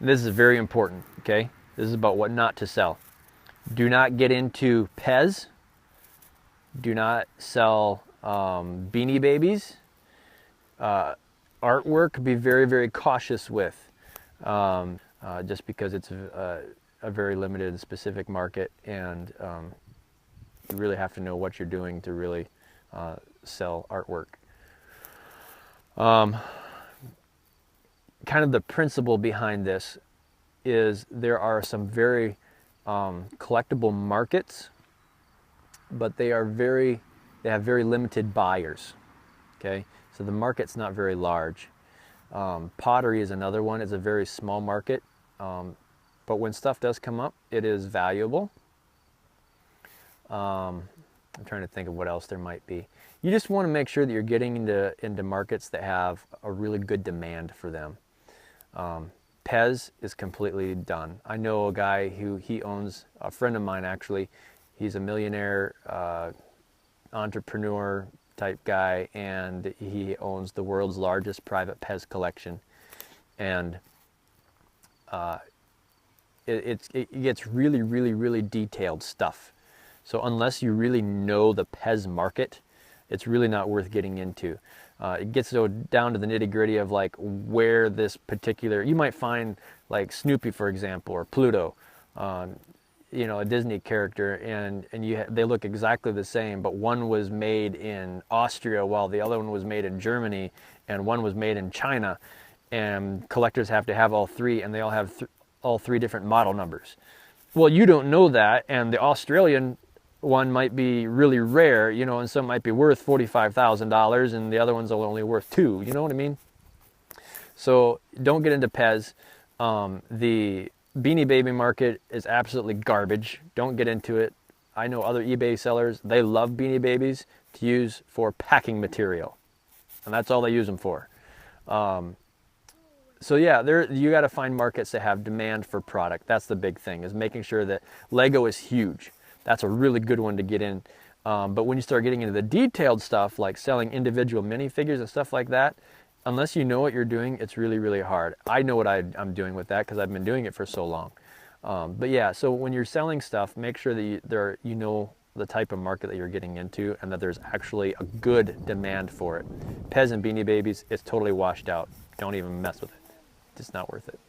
And this is very important, okay? This is about what not to sell. Do not get into Pez. Do not sell Beanie Babies. Artwork, be very, very cautious with, just because it's a very limited and specific market, and you really have to know what you're doing to really sell artwork. Kind of the principle behind this is there are some very collectible markets, but they have very limited buyers. Okay, so the market's not very large. Pottery is another one. It's a very small market, but when stuff does come up, it is valuable. I'm trying to think of what else there might be. You just want to make sure that you're getting into markets that have a really good demand for them. Pez is completely done. I know a guy who owns, a friend of mine actually, he's a millionaire entrepreneur type guy, and he owns the world's largest private Pez collection. And it gets really, really, really detailed stuff. So unless you really know the Pez market, it's really not worth getting into. It gets down to the nitty gritty of like where this particular, you might find like Snoopy, for example, or Pluto, you know, a Disney character, and they look exactly the same, but one was made in Austria while the other one was made in Germany, and one was made in China, and collectors have to have all three, and they all have all three different model numbers. Well, you don't know that, and the Australian one might be really rare, you know, and some might be worth $45,000, and the other ones are only worth $2,000, you know what I mean? So don't get into Pez. The Beanie Baby market is absolutely garbage. Don't get into it. I know other eBay sellers, they love Beanie Babies to use for packing material, and that's all they use them for. So yeah, you got to find markets that have demand for product. That's the big thing, is making sure that Lego is huge. That's a really good one to get in. But when you start getting into the detailed stuff, like selling individual minifigures and stuff like that, unless you know what you're doing, it's really, really hard. I know what I'm doing with that because I've been doing it for so long. But yeah, so when you're selling stuff, make sure that you know the type of market that you're getting into, and that there's actually a good demand for it. Pez and Beanie Babies, it's totally washed out. Don't even mess with it. It's not worth it.